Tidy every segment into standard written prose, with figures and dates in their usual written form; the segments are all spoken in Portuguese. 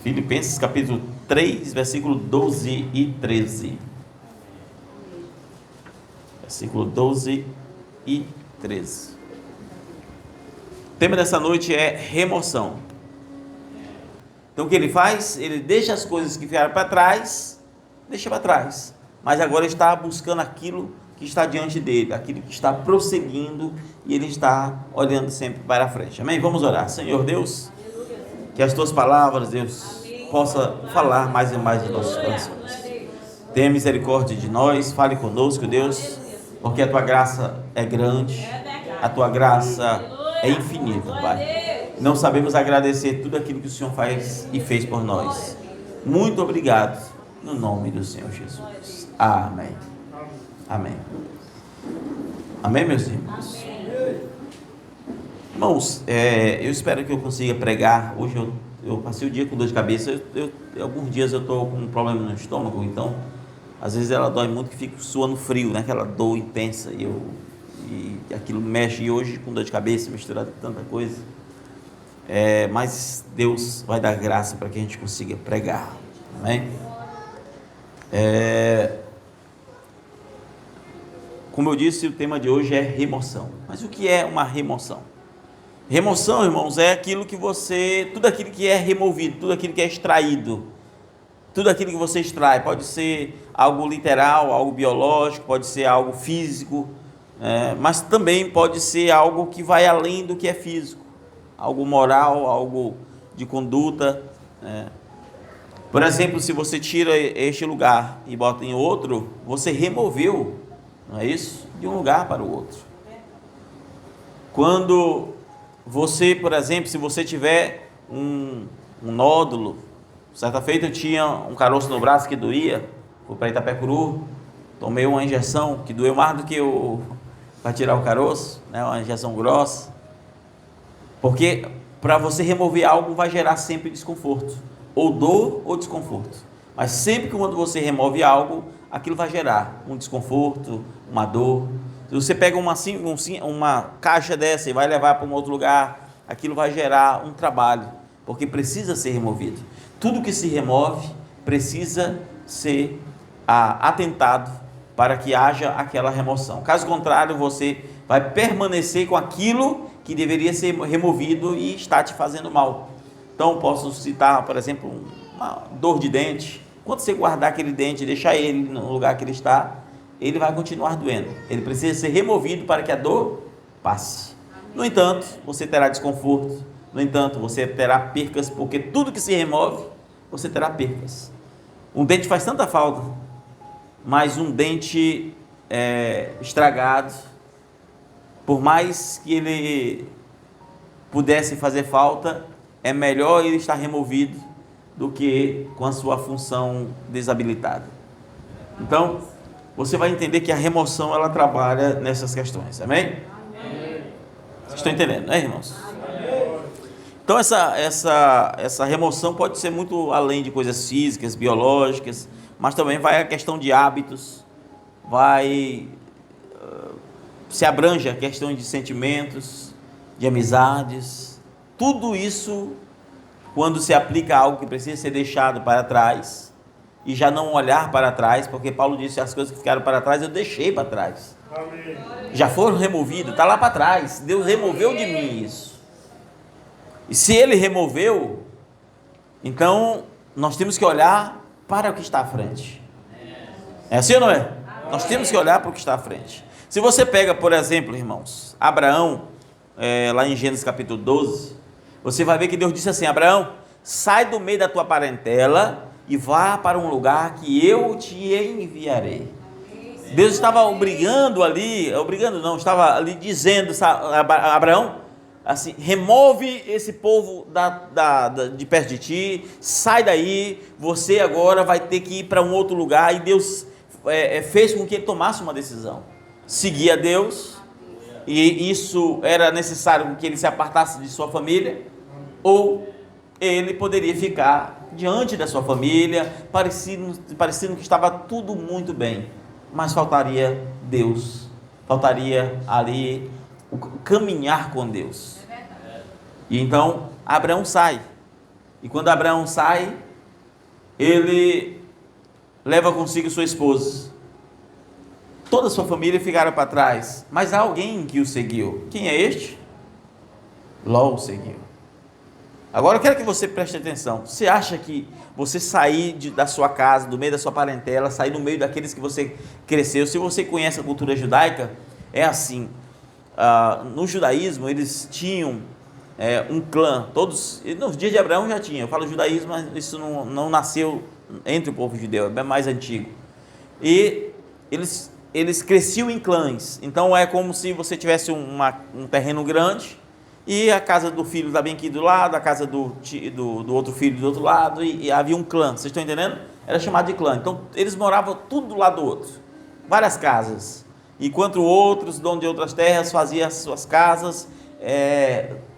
Filipenses capítulo 3, versículo 12 e 13. Versículo 12 e 13. O tema dessa noite é remoção. Então o que ele faz? Ele deixa as coisas que vieram para trás, deixa para trás. Mas agora ele está buscando aquilo que está diante dele, aquilo que está prosseguindo, e ele está olhando sempre para a frente. Amém? Vamos orar. Senhor Deus, que as tuas palavras, Deus, possa falar mais e mais em nossos corações. Tenha misericórdia de nós, fale conosco, Deus, porque a tua graça é grande, a tua graça é infinita, Pai. Não sabemos agradecer tudo aquilo que o Senhor faz e fez por nós. Muito obrigado, no nome do Senhor Jesus. Amém. Amém. Amém, meus irmãos? Irmãos, eu espero que eu consiga pregar. Hoje eu passei o dia com dor de cabeça. Alguns dias eu estou com um problema no estômago, então às vezes ela dói muito, que fico suando frio, né? Aquela dor intensa, e aquilo mexe. E hoje com dor de cabeça, misturado com tanta coisa, mas Deus vai dar graça para que a gente consiga pregar. Amém? Como eu disse, o tema de hoje é remoção. Mas o que é uma remoção? Remoção, irmãos, é aquilo que tudo aquilo que é removido, tudo aquilo que é extraído, tudo aquilo que você extrai. Pode ser algo literal, algo biológico, pode ser algo físico, mas também pode ser algo que vai além do que é físico, algo moral, algo de conduta. Por exemplo, se você tira este lugar e bota em outro, você removeu, não é isso? De um lugar para o outro. Quando você, por exemplo, se você tiver um nódulo, certa feita eu tinha um caroço no braço que doía, fui para Itapecuru, tomei uma injeção que doeu mais do que para tirar o caroço, né? Uma injeção grossa, porque para você remover algo vai gerar sempre desconforto, ou dor ou desconforto, mas sempre que quando você remove algo, aquilo vai gerar um desconforto, uma dor. Se você pega uma caixa dessa e vai levar para um outro lugar, aquilo vai gerar um trabalho, porque precisa ser removido. Tudo que se remove precisa ser atentado para que haja aquela remoção. Caso contrário, você vai permanecer com aquilo que deveria ser removido e está te fazendo mal. Então, posso citar, por exemplo, uma dor de dente. Quando você guardar aquele dente e deixar ele no lugar que ele está, ele vai continuar doendo. Ele precisa ser removido para que a dor passe. No entanto, você terá desconforto. No entanto, você terá percas, porque tudo que se remove, você terá percas. Um dente faz tanta falta, mas um dente estragado, por mais que ele pudesse fazer falta, é melhor ele estar removido do que com a sua função desabilitada. Então, você vai entender que a remoção, ela trabalha nessas questões, amém? Vocês estão entendendo, né, irmãos? Então, essa remoção pode ser muito além de coisas físicas, biológicas, mas também vai a questão de hábitos, se abrange a questão de sentimentos, de amizades. Tudo isso, quando se aplica a algo que precisa ser deixado para trás, e já não olhar para trás, porque Paulo disse: as coisas que ficaram para trás eu deixei para trás. Amém. Já foram removidas, está lá para trás. Deus removeu de mim isso. E se Ele removeu, então nós temos que olhar para o que está à frente. É assim ou não é? Amém. Nós temos que olhar para o que está à frente. Se você pega, por exemplo, irmãos, Abraão, lá em Gênesis capítulo 12, você vai ver que Deus disse assim: Abraão, sai do meio da tua parentela e vá para um lugar que eu te enviarei. Deus estava estava ali dizendo a Abraão, assim: remove esse povo de perto de ti, sai daí, você agora vai ter que ir para um outro lugar. E Deus fez com que ele tomasse uma decisão, seguir a Deus, e isso era necessário que ele se apartasse de sua família, ou ele poderia ficar diante da sua família, parecendo que estava tudo muito bem, mas faltaria Deus, faltaria ali o caminhar com Deus. E então Abraão sai, E quando Abraão sai, ele leva consigo sua esposa. Toda a sua família ficaram para trás, mas há alguém que o seguiu. Quem é este? Ló o seguiu. Agora eu quero que você preste atenção. Você acha que você sair da sua casa, do meio da sua parentela, sair no meio daqueles que você cresceu, se você conhece a cultura judaica, é assim. No judaísmo eles tinham um clã, todos, nos dias de Abraão já tinha, eu falo judaísmo, mas isso não nasceu entre o povo judeu, é mais antigo. E eles cresciam em clãs, então é como se você tivesse um terreno grande, e a casa do filho está bem aqui do lado, a casa do outro filho do outro lado, e havia um clã, vocês estão entendendo? Era chamado de clã, então eles moravam tudo do lado do outro, várias casas, enquanto outros, donos de outras terras, faziam as suas casas,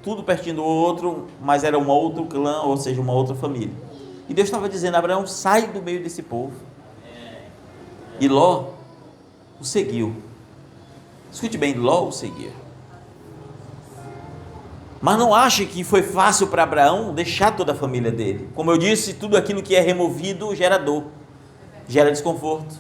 tudo pertinho do outro, mas era um outro clã, ou seja, uma outra família. E Deus estava dizendo: Abraão, sai do meio desse povo. E Ló o seguiu. Escute bem, Ló o seguia. Mas não ache que foi fácil para Abraão deixar toda a família dele. Como eu disse, tudo aquilo que é removido gera dor, gera desconforto.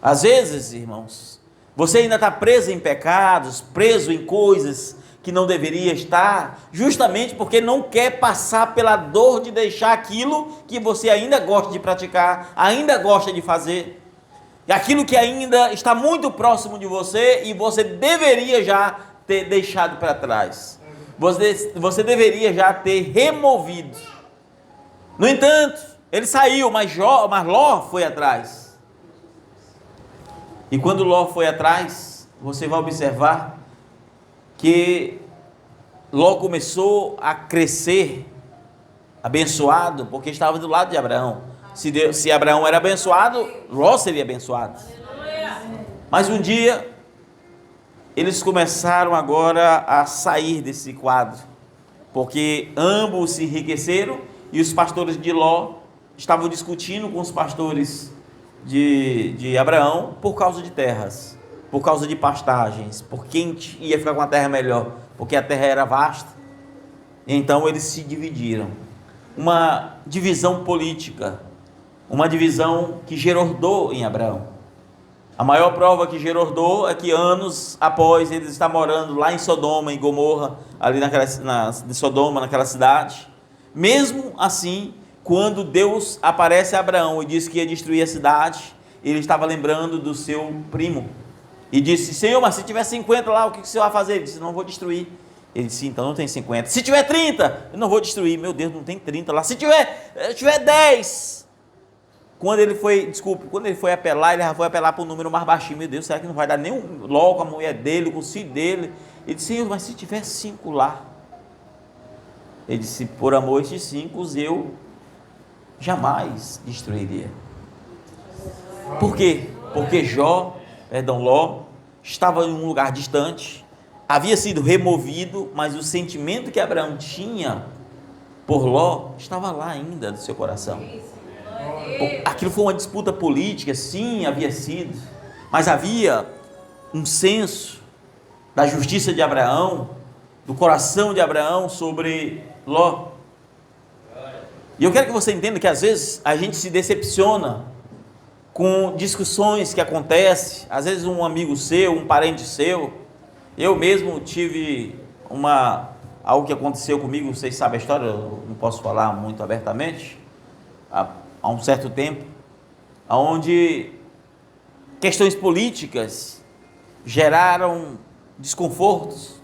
Às vezes, irmãos, você ainda está preso em pecados, preso em coisas que não deveria estar, justamente porque não quer passar pela dor de deixar aquilo que você ainda gosta de praticar, ainda gosta de fazer, e aquilo que ainda está muito próximo de você e você deveria já ter deixado para trás. Você deveria já ter removido. No entanto, ele saiu, mas Ló foi atrás. E quando Ló foi atrás, você vai observar que Ló começou a crescer, abençoado, porque estava do lado de Abraão. Se Abraão era abençoado, Ló seria abençoado. Mas um dia, eles começaram agora a sair desse quadro, porque ambos se enriqueceram, e os pastores de Ló estavam discutindo com os pastores de Abraão por causa de terras, por causa de pastagens, por quem ia ficar com a terra melhor, porque a terra era vasta. Então eles se dividiram, uma divisão política, uma divisão que gerou dor em Abraão. A maior prova que gerou dor é que anos após eles estar morando lá em Sodoma e Gomorra, ali de Sodoma, naquela cidade, mesmo assim, quando Deus aparece a Abraão e disse que ia destruir a cidade, ele estava lembrando do seu primo, e disse: Senhor, mas se tiver 50 lá, o que o Senhor vai fazer? Ele disse: não vou destruir. Ele disse: então não tem 50. Se tiver 30, eu não vou destruir. Meu Deus, não tem 30 lá. Se tiver 10. Quando ele foi apelar, ele já foi apelar para um número mais baixinho. Meu Deus, será que não vai dar nenhum logo a mulher dele, com o filho dele? Ele disse: Senhor, mas se tiver 5 lá? Ele disse: por amor a estes 5, eu jamais destruiria. Por quê? Porque Ló estava em um lugar distante, havia sido removido, mas o sentimento que Abraão tinha por Ló estava lá ainda no seu coração. Aquilo foi uma disputa política, sim, havia sido, mas havia um senso da justiça de Abraão, do coração de Abraão sobre Ló. E eu quero que você entenda que às vezes a gente se decepciona com discussões que acontecem, às vezes um amigo seu, um parente seu. Eu mesmo tive algo que aconteceu comigo, vocês sabem a história, eu não posso falar muito abertamente, há um certo tempo, onde questões políticas geraram desconfortos,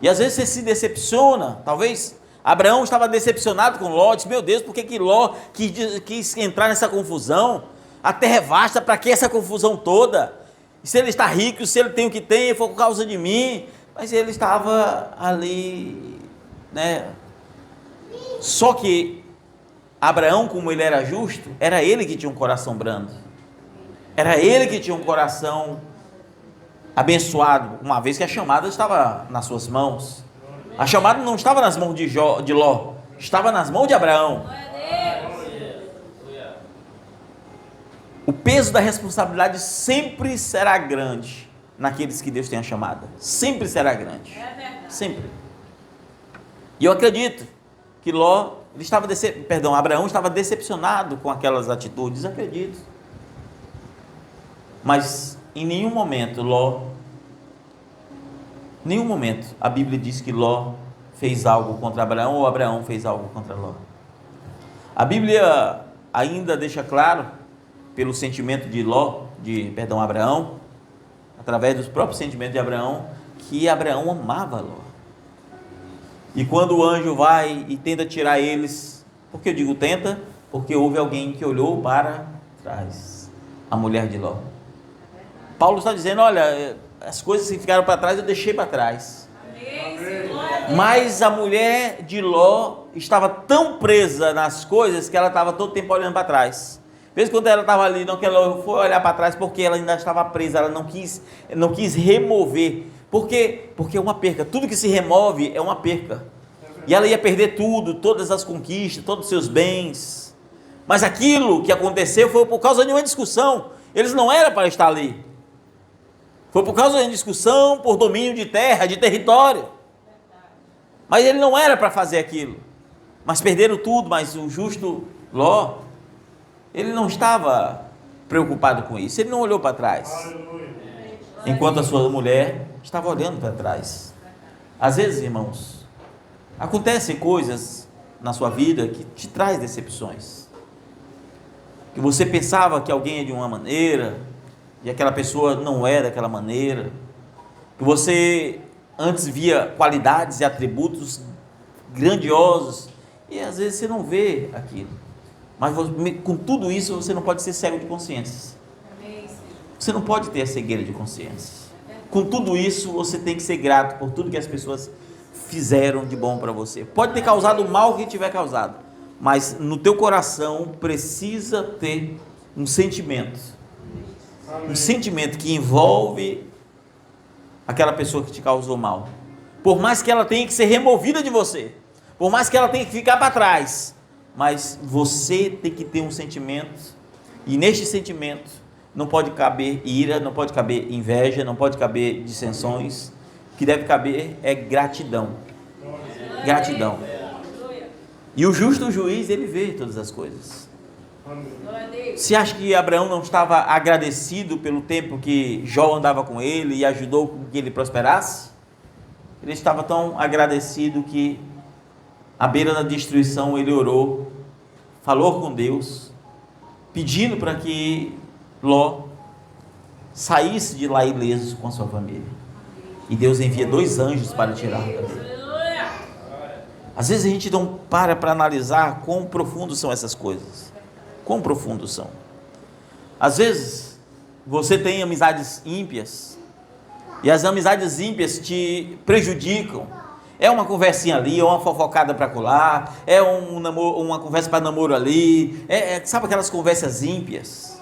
e às vezes você se decepciona. Talvez Abraão estava decepcionado com Ló, disse: meu Deus, por que Ló quis entrar nessa confusão? A terra é vasta, para que essa confusão toda? Se ele está rico, se ele tem o que tem, foi por causa de mim. Mas ele estava ali, né? Só que Abraão, como ele era justo, era ele que tinha um coração brando, era ele que tinha um coração abençoado, uma vez que a chamada estava nas suas mãos. A chamada não estava nas mãos de Ló, estava nas mãos de Abraão. O peso da responsabilidade sempre será grande naqueles que Deus tem a chamada, sempre será grande, sempre. E eu acredito que Abraão estava decepcionado com aquelas atitudes, acredito. Mas em nenhum momento a Bíblia diz que Ló fez algo contra Abraão ou Abraão fez algo contra Ló. A Bíblia ainda deixa claro, pelo sentimento de Abraão, através dos próprios sentimentos de Abraão, que Abraão amava Ló. E quando o anjo vai e tenta tirar eles, por que eu digo tenta? Porque houve alguém que olhou para trás, a mulher de Ló. Paulo está dizendo, olha, as coisas que ficaram para trás eu deixei para trás. Mas a mulher de Ló estava tão presa nas coisas que ela estava todo tempo olhando para trás. Às vezes quando ela estava ali, não que ela foi olhar para trás porque ela ainda estava presa, ela não quis remover. Por quê? Porque é uma perca. Tudo que se remove é uma perca. E ela ia perder tudo, todas as conquistas, todos os seus bens. Mas aquilo que aconteceu foi por causa de uma discussão. Eles não eram para estar ali. Foi por causa de uma discussão por domínio de terra, de território. Mas ele não era para fazer aquilo. Mas perderam tudo. Mas o justo Ló, ele não estava preocupado com isso. Ele não olhou para trás. Enquanto a sua mulher estava olhando para trás. Às vezes, irmãos, acontecem coisas na sua vida que te traz decepções. Que você pensava que alguém é de uma maneira e aquela pessoa não é daquela maneira. Que você antes via qualidades e atributos grandiosos e às vezes você não vê aquilo. Mas com tudo isso você não pode ser cego de consciência. Você não pode ter a cegueira de consciência. Com tudo isso, você tem que ser grato por tudo que as pessoas fizeram de bom para você. Pode ter causado o mal que tiver causado, mas no teu coração precisa ter um sentimento que envolve aquela pessoa que te causou mal. Por mais que ela tenha que ser removida de você, por mais que ela tenha que ficar para trás, mas você tem que ter um sentimento, e neste sentimento não pode caber ira, não pode caber inveja, não pode caber dissensões. O que deve caber é gratidão. Gratidão. E o justo juiz, ele vê todas as coisas. Você acha que Abraão não estava agradecido pelo tempo que Jó andava com ele e ajudou com que ele prosperasse? Ele estava tão agradecido que, à beira da destruição, ele orou, falou com Deus, pedindo para que Ló saísse de lá ileso com a sua família. E Deus envia 2 anjos para tirar dele. Às vezes a gente não para analisar quão profundos são essas coisas. Quão profundos são. Às vezes você tem amizades ímpias e as amizades ímpias te prejudicam. É uma conversinha ali, é uma fofocada para colar, é uma conversa para namoro ali, sabe aquelas conversas ímpias?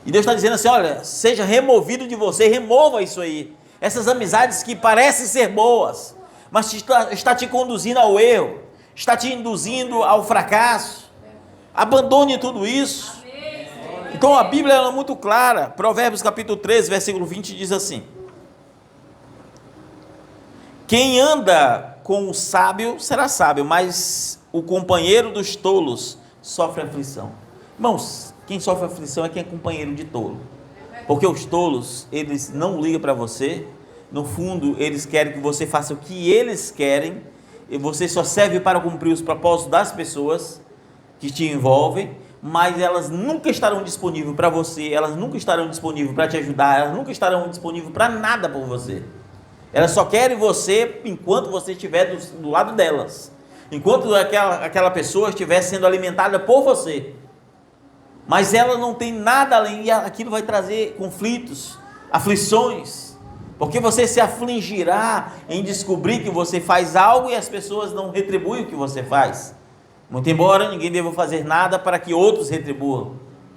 E Deus está dizendo assim, olha, seja removido de você, remova isso aí. Essas amizades que parecem ser boas, mas está te conduzindo ao erro, está te induzindo ao fracasso. Abandone tudo isso. Então a Bíblia é muito clara. Provérbios capítulo 13, versículo 20 diz assim: quem anda com o sábio será sábio, mas o companheiro dos tolos sofre aflição. Irmãos, quem sofre aflição é quem é companheiro de tolo. Porque os tolos, eles não ligam para você. No fundo, eles querem que você faça o que eles querem. E você só serve para cumprir os propósitos das pessoas que te envolvem. Mas elas nunca estarão disponíveis para você. Elas nunca estarão disponíveis para te ajudar. Elas nunca estarão disponíveis para nada por você. Elas só querem você enquanto você estiver do lado delas. Enquanto aquela pessoa estiver sendo alimentada por você. Mas ela não tem nada além, e aquilo vai trazer conflitos, aflições, porque você se afligirá em descobrir que você faz algo e as pessoas não retribuem o que você faz. Muito embora ninguém deva fazer nada para que outros retribuam.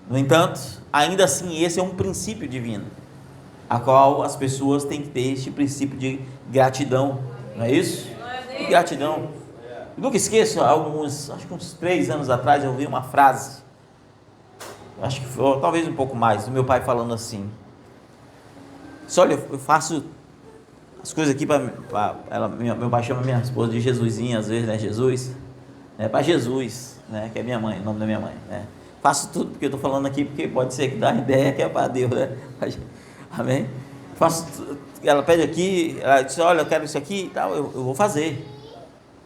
No entanto, ainda assim, esse é um princípio divino, a qual as pessoas têm que ter este princípio de gratidão, não é isso? Gratidão. Eu nunca esqueço, acho que uns 3 anos atrás eu ouvi uma frase, acho que foi, talvez um pouco mais, do meu pai falando assim: olha, eu faço as coisas aqui para meu pai chama minha esposa de Jesusinha, às vezes, né, Jesus. né, para Jesus, né, que é minha mãe, o nome da minha mãe, né. Faço tudo porque eu estou falando aqui, porque pode ser que dá uma ideia que é para Deus, né? Amém? Ela pede aqui, ela diz, olha, eu quero isso aqui e tal, eu vou fazer.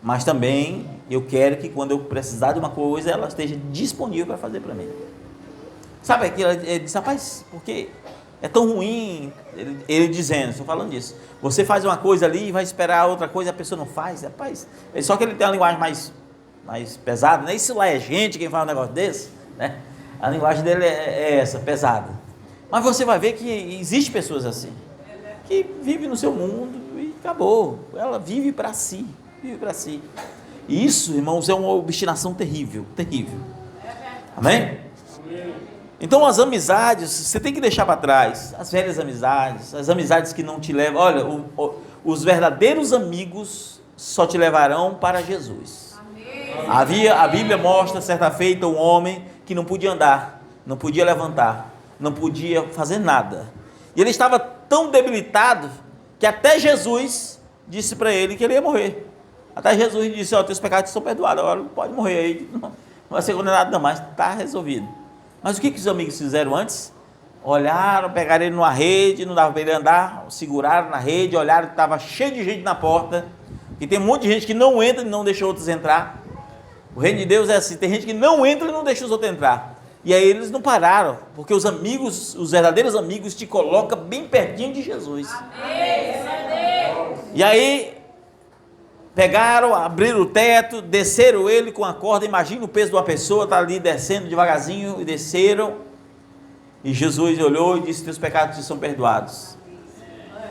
Mas também eu quero que quando eu precisar de uma coisa, ela esteja disponível para fazer para mim. Sabe aquilo? Ele disse, rapaz, porque é tão ruim, ele dizendo, estou falando disso, você faz uma coisa ali e vai esperar outra coisa, a pessoa não faz, rapaz. Só que ele tem uma linguagem mais pesada, né? Isso lá é gente quem fala um negócio desse, né? A linguagem dele é essa, pesada. Mas você vai ver que existem pessoas assim, que vivem no seu mundo e acabou. Ela vive para si, vive para si. E isso, irmãos, é uma obstinação terrível, terrível. Amém? Então as amizades, você tem que deixar para trás, as velhas amizades, as amizades que não te levam, olha, os verdadeiros amigos só te levarão para Jesus. A Bíblia mostra, certa feita, um homem que não podia andar, não podia levantar, não podia fazer nada, e ele estava tão debilitado, que até Jesus disse para ele que ele ia morrer. Até Jesus disse, ó, teus pecados são perdoados, agora pode morrer aí, não vai ser condenado não, mas está resolvido. Mas o que os amigos fizeram antes? Olharam, pegaram ele numa rede, não dava para ele andar, seguraram na rede, olharam que estava cheio de gente na porta, e tem um monte de gente que não entra e não deixa outros entrar. O reino de Deus é assim, tem gente que não entra e não deixa os outros entrar. E aí eles não pararam, porque os amigos, os verdadeiros amigos, te colocam bem pertinho de Jesus. Amém. E aí pegaram, abriram o teto, desceram ele com a corda. Imagina o peso de uma pessoa, está ali descendo devagarzinho, e desceram. E Jesus olhou e disse, teus pecados te são perdoados.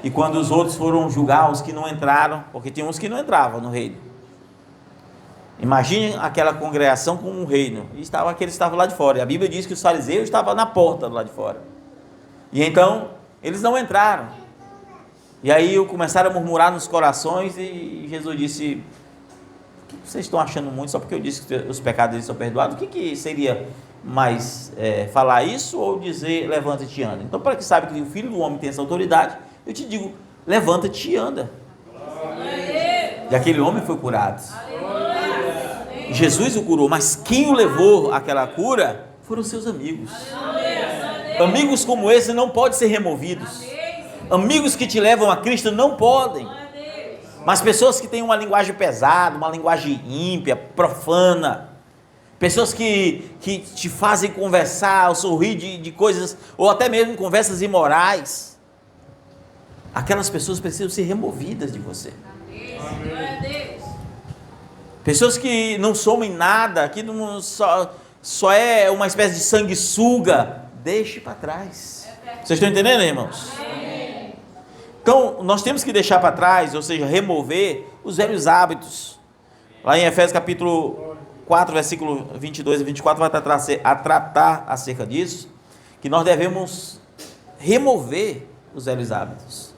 E quando os outros foram julgar os que não entraram, porque tinha uns que não entravam no reino. Imagine aquela congregação com um reino, e aqueles estavam lá de fora, e a Bíblia diz que os fariseus estavam na porta do lado de fora, e então eles não entraram, e aí começaram a murmurar nos corações, e Jesus disse, o que vocês estão achando muito, só porque eu disse que os pecados deles são perdoados? O que seria mais, falar isso, ou dizer, levanta-te e anda? Então, para que saiba que o Filho do Homem tem essa autoridade, eu te digo, levanta-te e anda. E aquele homem foi curado. Jesus o curou, mas quem o levou àquela cura foram seus amigos. Amigos como esse não podem ser removidos. Amigos que te levam a Cristo não podem. Mas pessoas que têm uma linguagem pesada, uma linguagem ímpia, profana, pessoas que te fazem conversar, ou sorrir de coisas, ou até mesmo conversas imorais, aquelas pessoas precisam ser removidas de você. Pessoas que não somem nada, que não, só é uma espécie de sanguessuga, deixe para trás. Vocês estão entendendo, irmãos? Então, nós temos que deixar para trás, ou seja, remover os velhos hábitos. Lá em Efésios capítulo 4, versículo 22 e 24, vai tratar acerca disso, que nós devemos remover os velhos hábitos.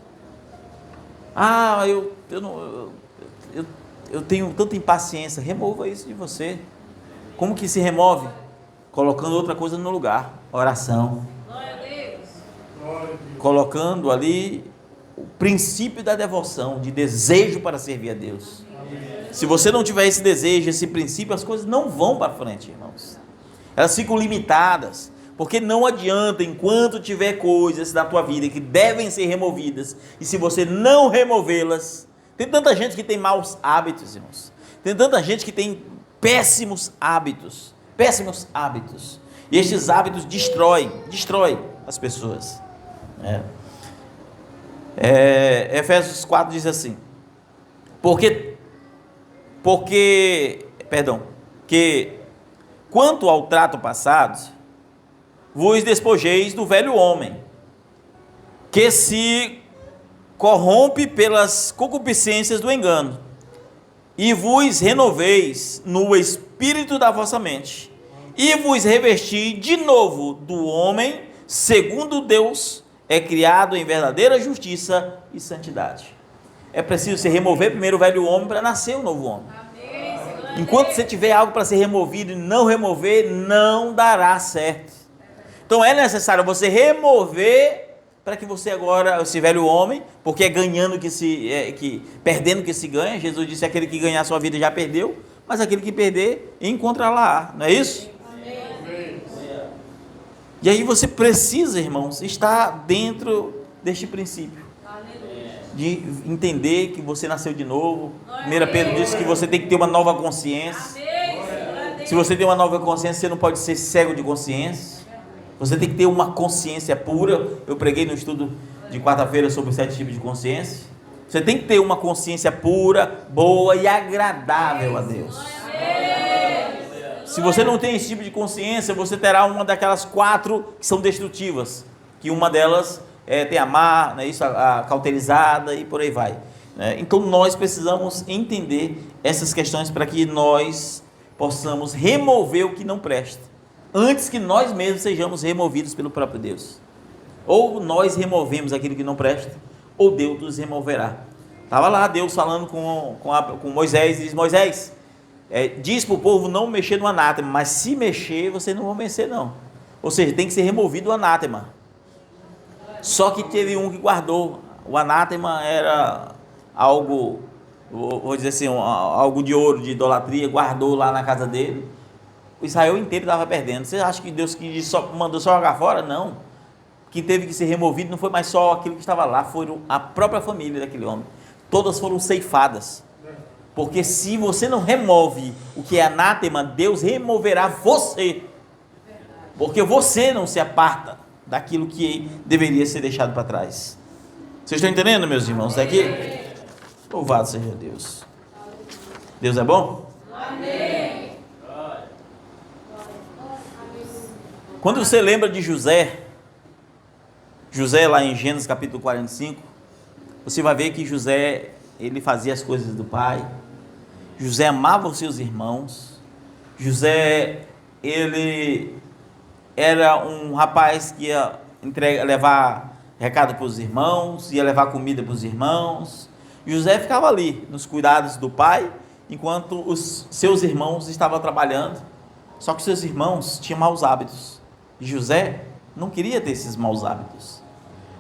Eu tenho tanta impaciência. Remova isso de você. Como que se remove? Colocando outra coisa no lugar. Oração. Glória a Deus. Colocando ali o princípio da devoção, de desejo para servir a Deus. Se você não tiver esse desejo, esse princípio, as coisas não vão para frente, irmãos. Elas ficam limitadas. Porque não adianta, enquanto tiver coisas na tua vida que devem ser removidas, e se você não removê-las, tem tanta gente que tem maus hábitos, irmãos. Tem tanta gente que tem péssimos hábitos. E estes hábitos destroem as pessoas. Efésios 4 diz assim, que quanto ao trato passado, vos despojeis do velho homem, que se corrompe pelas concupiscências do engano, e vos renoveis no espírito da vossa mente, e vos revesti de novo do homem, segundo Deus é criado em verdadeira justiça e santidade. É preciso se remover primeiro o velho homem para nascer o novo homem. Enquanto você tiver algo para ser removido e não remover, não dará certo. Então é necessário você remover, para que você agora, esse velho homem, porque é ganhando perdendo que se ganha. Jesus disse, aquele que ganhar a sua vida já perdeu, mas aquele que perder, encontrá-la, não é isso? E aí você precisa, irmãos, estar dentro deste princípio, de entender que você nasceu de novo. 1 Pedro diz que você tem que ter uma nova consciência. Se você tem uma nova consciência, você não pode ser cego de consciência. Você tem que ter uma consciência pura. Eu preguei no estudo de quarta-feira sobre os 7 tipos de consciência. Você tem que ter uma consciência pura, boa e agradável a Deus. Se você não tem esse tipo de consciência, você terá uma daquelas 4 que são destrutivas, que uma delas tem a má, né, isso, a cauterizada e por aí vai, né? Então nós precisamos entender essas questões para que nós possamos remover o que não presta, antes que nós mesmos sejamos removidos pelo próprio Deus. Ou nós removemos aquilo que não presta, ou Deus nos removerá. Estava lá Deus falando com Moisés, e diz: Moisés, diz para o povo não mexer no anátema, mas se mexer, vocês não vão vencer não. Ou seja, tem que ser removido o anátema. Só que teve um que guardou. O anátema era algo, vou dizer assim, algo de ouro, de idolatria, guardou lá na casa dele. O Israel inteiro estava perdendo. Você acha que Deus mandou só jogar fora? Não. Quem teve que ser removido não foi mais só aquilo que estava lá, foi a própria família daquele homem. Todas foram ceifadas. Porque se você não remove o que é anátema, Deus removerá você. Porque você não se aparta daquilo que deveria ser deixado para trás. Vocês estão entendendo, meus irmãos, daqui? Louvado seja Deus. Deus é bom? Amém. Quando você lembra de José lá em Gênesis capítulo 45, você vai ver que José, ele fazia as coisas do pai. José amava os seus irmãos. José, ele era um rapaz que ia levar recado para os irmãos, ia levar comida para os irmãos. José ficava ali nos cuidados do pai, enquanto os seus irmãos estavam trabalhando. Só que seus irmãos tinham maus hábitos, e José não queria ter esses maus hábitos.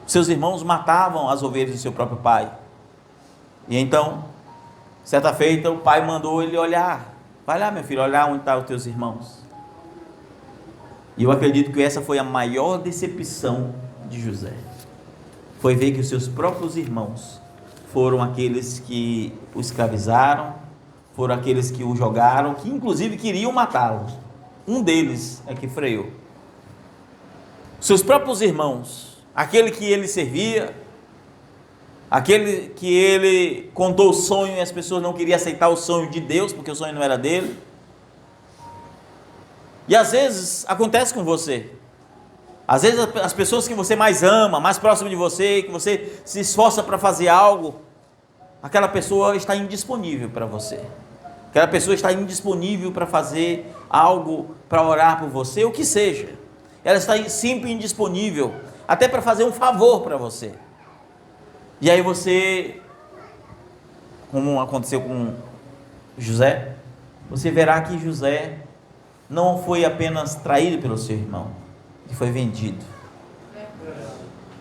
Seus irmãos matavam as ovelhas do seu próprio pai. E então, certa feita, o pai mandou ele olhar. Vai lá, meu filho, olhar onde estão os teus irmãos. E eu acredito que essa foi a maior decepção de José. Foi ver que os seus próprios irmãos foram aqueles que o escravizaram, foram aqueles que o jogaram, que inclusive queriam matá-lo. Um deles é que freou. Seus próprios irmãos, aquele que ele servia, aquele que ele contou o sonho e as pessoas não queriam aceitar o sonho de Deus, porque o sonho não era dele. E às vezes acontece com você. Às vezes as pessoas que você mais ama, mais próximo de você, que você se esforça para fazer algo, aquela pessoa está indisponível para você. Aquela pessoa está indisponível para fazer algo, para orar por você, o que seja. Ela está sempre indisponível, até para fazer um favor para você. E aí você, como aconteceu com José, você verá que José não foi apenas traído pelo seu irmão, ele foi vendido.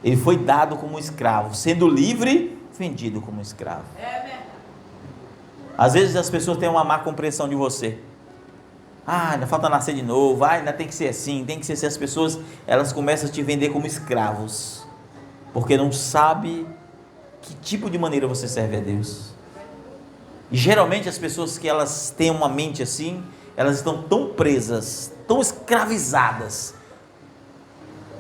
Ele foi dado como escravo, sendo livre, vendido como escravo. Às vezes as pessoas têm uma má compreensão de você. Ainda falta nascer de novo, ainda tem que ser assim, tem que ser assim. As pessoas, elas começam a te vender como escravos, porque não sabe que tipo de maneira você serve a Deus. E geralmente as pessoas que elas têm uma mente assim, elas estão tão presas, tão escravizadas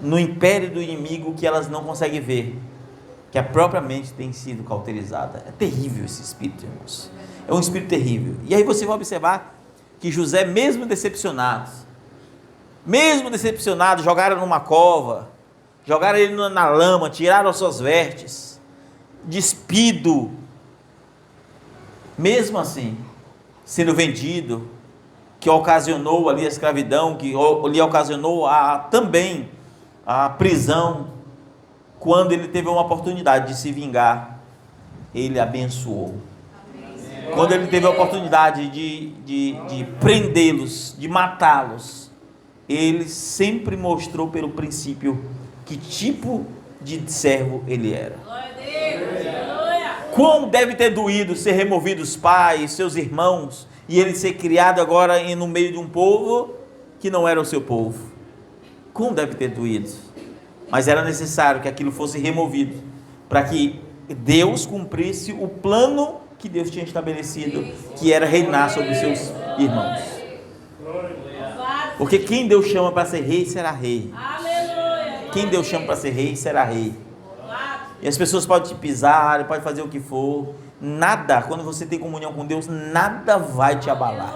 no império do inimigo, que elas não conseguem ver que a própria mente tem sido cauterizada. É terrível esse espírito, irmãos. É um espírito terrível. E aí você vai observar que José, mesmo decepcionado, jogaram numa cova, jogaram ele na lama, tiraram as suas vestes, despido, mesmo assim, sendo vendido, que ocasionou ali a escravidão, que lhe ocasionou também a prisão. Quando ele teve uma oportunidade de se vingar, ele abençoou. Quando ele teve a oportunidade de prendê-los, de matá-los, ele sempre mostrou pelo princípio que tipo de servo ele era. Quão deve ter doído ser removido os pais, seus irmãos, e ele ser criado agora no meio de um povo que não era o seu povo. Como deve ter doído? Mas era necessário que aquilo fosse removido, para que Deus cumprisse o plano que Deus tinha estabelecido, que era reinar sobre os seus irmãos. Porque quem Deus chama para ser rei, será rei. Quem Deus chama para ser rei, será rei. E as pessoas podem te pisar, podem fazer o que for, nada, quando você tem comunhão com Deus, nada vai te abalar.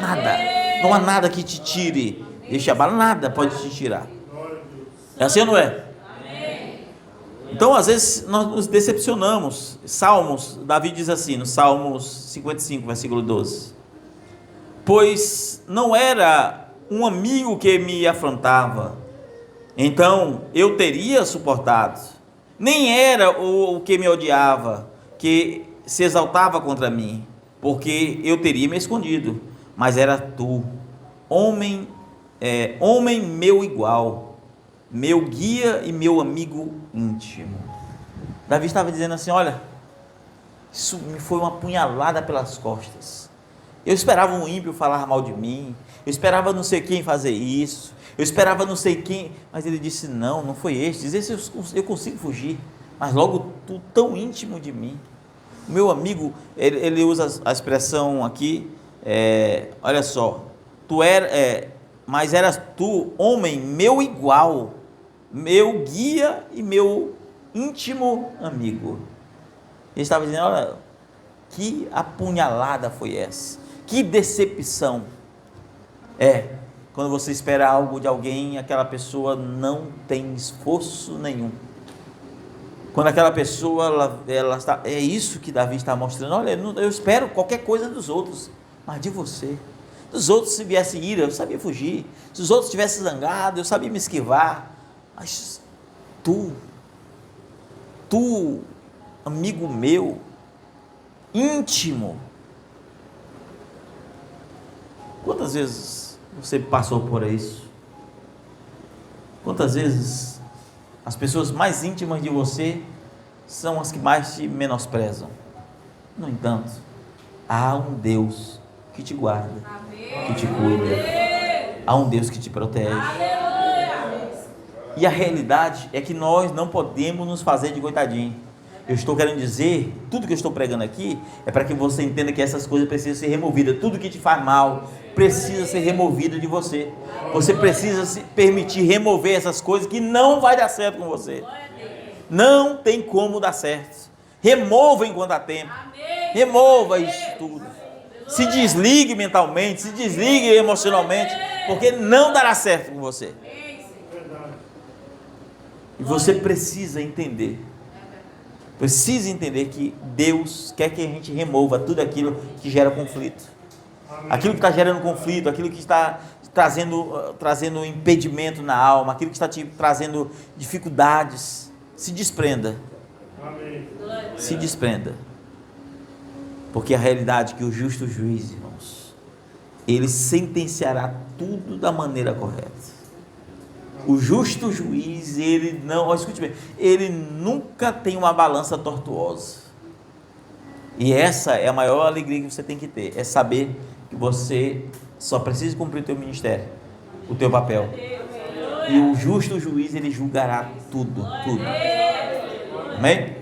Nada. Não há nada que te tire, deixe abalar, nada pode te tirar. É assim ou não é? Então, às vezes, nós nos decepcionamos. Salmos, Davi diz assim, no Salmos 55, versículo 12: pois não era um amigo que me afrontava, então eu teria suportado. Nem era o que me odiava, que se exaltava contra mim, porque eu teria me escondido. Mas era tu, homem meu igual, meu guia e meu amigo íntimo. Davi estava dizendo assim: olha, isso me foi uma punhalada pelas costas. Eu esperava um ímpio falar mal de mim, eu esperava não sei quem fazer isso, eu esperava não sei quem, mas ele disse: não foi este, esse eu consigo fugir, mas logo tu tão íntimo de mim. O meu amigo, ele usa a expressão aqui, olha só, mas eras tu, homem meu igual, meu guia e meu íntimo amigo. Ele estava dizendo: olha, que apunhalada foi essa, que decepção. Quando você espera algo de alguém, aquela pessoa não tem esforço nenhum. Quando aquela pessoa, ela está, é isso que Davi está mostrando: olha, eu espero qualquer coisa dos outros, mas de você. Dos outros, se viesse ira, eu sabia fugir. Se os outros tivessem zangado, eu sabia me esquivar. Mas tu, amigo meu, íntimo. Quantas vezes você passou por isso? Quantas vezes as pessoas mais íntimas de você são as que mais te menosprezam? No entanto, há um Deus que te guarda, que te cuida, há um Deus que te protege. E a realidade é que nós não podemos nos fazer de coitadinho. Eu estou querendo dizer, tudo que eu estou pregando aqui é para que você entenda que essas coisas precisam ser removidas. Tudo que te faz mal precisa ser removido de você. Você precisa se permitir remover essas coisas que não vai dar certo com você. Não tem como dar certo. Remova enquanto há tempo. Remova isso tudo. Se desligue mentalmente, se desligue emocionalmente, porque não dará certo com você. E você precisa entender que Deus quer que a gente remova tudo aquilo que gera conflito. Aquilo que está gerando conflito, aquilo que está trazendo impedimento na alma, aquilo que está te trazendo dificuldades. Se desprenda. Se desprenda. Porque a realidade é que o justo juiz, irmãos, ele sentenciará tudo da maneira correta. O justo juiz, ele não, escute bem, ele nunca tem uma balança tortuosa. E essa é a maior alegria que você tem que ter, é saber que você só precisa cumprir o teu ministério, o teu papel. E o justo juiz, ele julgará tudo. Amém?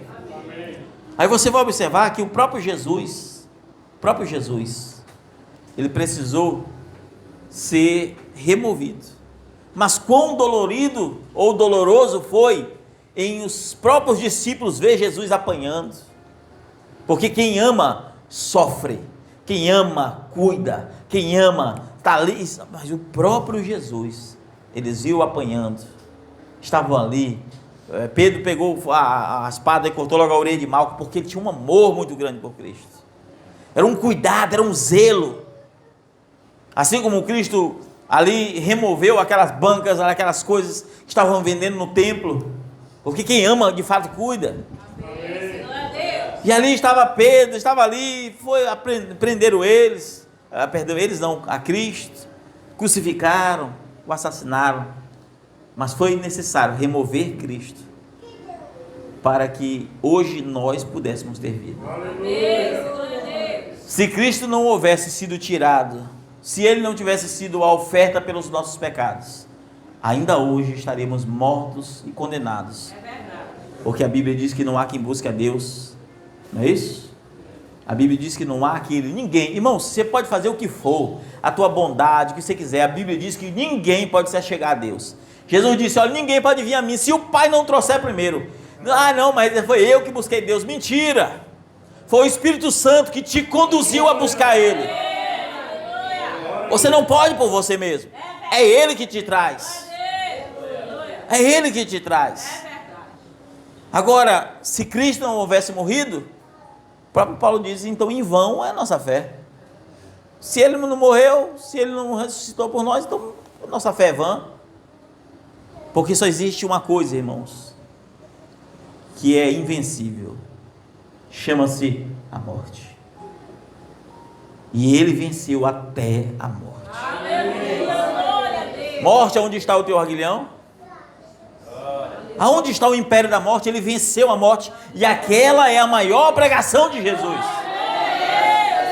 Aí você vai observar que o próprio Jesus, ele precisou ser removido. Mas quão dolorido ou doloroso foi em os próprios discípulos ver Jesus apanhando. Porque quem ama, sofre. Quem ama, cuida. Quem ama, está ali. Mas o próprio Jesus, eles viram apanhando. Estavam ali. Pedro pegou a espada e cortou logo a orelha de Malco, porque ele tinha um amor muito grande por Cristo. Era um cuidado, era um zelo. Assim como Cristo ali removeu aquelas bancas, aquelas coisas que estavam vendendo no templo, porque quem ama de fato cuida. E ali estava Pedro, estava ali, prenderam eles, a Cristo, crucificaram, o assassinaram, mas foi necessário remover Cristo, para que hoje nós pudéssemos ter vida. Se Cristo não houvesse sido tirado, se Ele não tivesse sido a oferta pelos nossos pecados, ainda hoje estaríamos mortos e condenados. Porque a Bíblia diz que não há quem busque a Deus, não é isso? A Bíblia diz que não há ninguém. Irmão, você pode fazer o que for, a tua bondade, o que você quiser. A Bíblia diz que ninguém pode se achegar a Deus. Jesus disse, olha, ninguém pode vir a mim se o Pai não trouxer primeiro. Ah, não, mas foi eu que busquei Deus. Mentira! Foi o Espírito Santo que te conduziu a buscar Ele. Você não pode por você mesmo. É Ele que te traz. É Ele que te traz. Agora, se Cristo não houvesse morrido, o próprio Paulo diz, então em vão é a nossa fé. Se Ele não morreu, se Ele não ressuscitou por nós, então a nossa fé é vã. Porque só existe uma coisa, irmãos, que é invencível. Chama-se a morte. E Ele venceu até a morte. Morte, aonde está o teu aguilhão? Aonde está o império da morte? Ele venceu a morte. E aquela é a maior pregação de Jesus.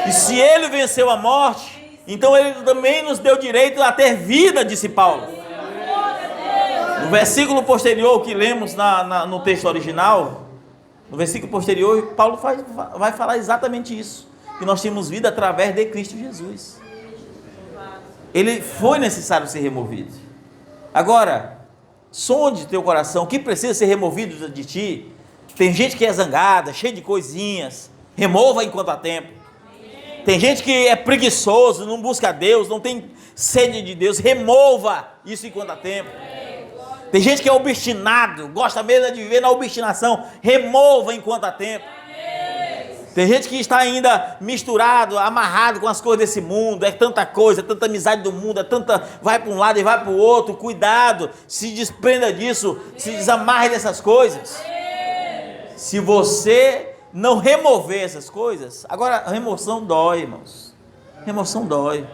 E se Ele venceu a morte, então Ele também nos deu direito a ter vida, disse Paulo. No versículo posterior que lemos no texto original, no versículo posterior, Paulo vai falar exatamente isso. Que nós temos vida através de Cristo Jesus. Ele foi necessário ser removido. Agora, sonde teu coração, o que precisa ser removido de ti. Tem gente que é zangada, cheia de coisinhas. Remova enquanto há tempo. Tem gente que é preguiçoso, não busca Deus, não tem sede de Deus. Remova isso enquanto há tempo. Tem gente que é obstinado, gosta mesmo de viver na obstinação. Remova enquanto há tempo. Tem gente que está ainda misturado, amarrado com as coisas desse mundo. É tanta coisa, é tanta amizade do mundo, é tanta, vai para um lado e vai para o outro. Cuidado, se desprenda disso, se desamarre dessas coisas. Se você não remover essas coisas, agora a remoção dói, irmãos. Remoção dói.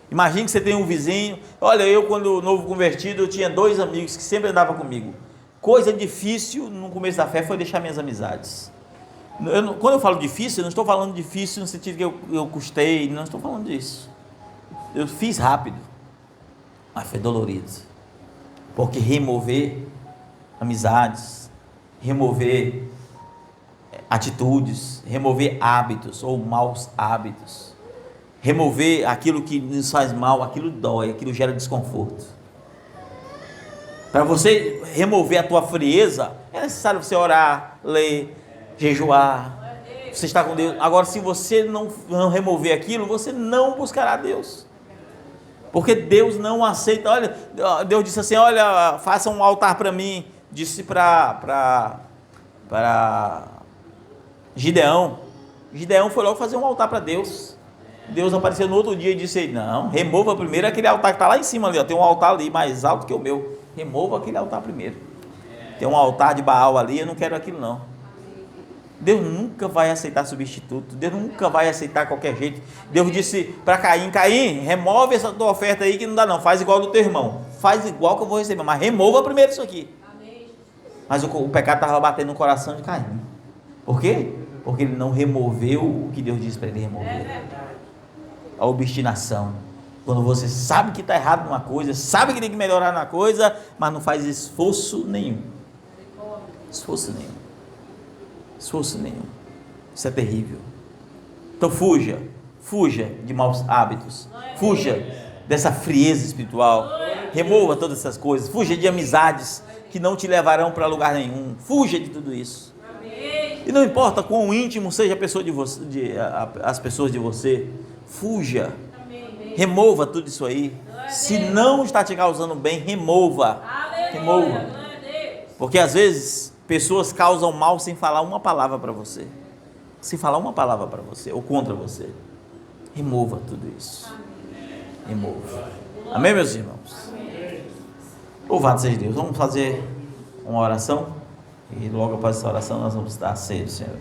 Imagine que você tem um vizinho. Olha, eu quando novo convertido, eu tinha 2 amigos que sempre andavam comigo. Coisa difícil no começo da fé foi deixar minhas amizades. Quando eu falo difícil, eu não estou falando difícil no sentido que eu custei, não estou falando disso. Eu fiz rápido, mas foi dolorido. Porque remover amizades, remover atitudes, remover hábitos ou maus hábitos, remover aquilo que nos faz mal, aquilo dói, aquilo gera desconforto. Para você remover a tua frieza, é necessário você orar, ler, jejuar, você está com Deus. Agora, se você não remover aquilo, você não buscará Deus, porque Deus não aceita. Olha, Deus disse assim, olha, faça um altar para mim, disse para Gideão. Gideão foi logo fazer um altar para Deus. Deus apareceu no outro dia e disse, não, remova primeiro aquele altar que está lá em cima ali, ó, tem um altar ali mais alto que o meu, remova aquele altar primeiro. Tem um altar de Baal ali, eu não quero aquilo não. Deus nunca vai aceitar substituto, Deus nunca vai aceitar qualquer jeito. Deus disse para Caim, Caim, remove essa tua oferta aí que não dá não, faz igual do teu irmão, faz igual que eu vou receber, mas remova primeiro isso aqui. Mas o pecado estava batendo no coração de Caim. Por quê? Porque ele não removeu o que Deus disse para ele remover. A obstinação, quando você sabe que está errado numa coisa, sabe que tem que melhorar na coisa, mas não faz esforço nenhum. Esforço nenhum. Esforço nenhum. Isso é terrível. Então fuja de maus hábitos, fuja dessa frieza espiritual, remova todas essas coisas, fuja de amizades que não te levarão para lugar nenhum, fuja de tudo isso. E não importa quão íntimo seja a pessoa as pessoas de você, fuja, remova tudo isso aí. Se não está te causando bem, remova, porque às vezes pessoas causam mal sem falar uma palavra para você, ou contra você. Remova tudo isso, remova. Amém, meus irmãos? Louvado seja Deus. Vamos fazer uma oração e logo após essa oração nós vamos dar a ceia do Senhor.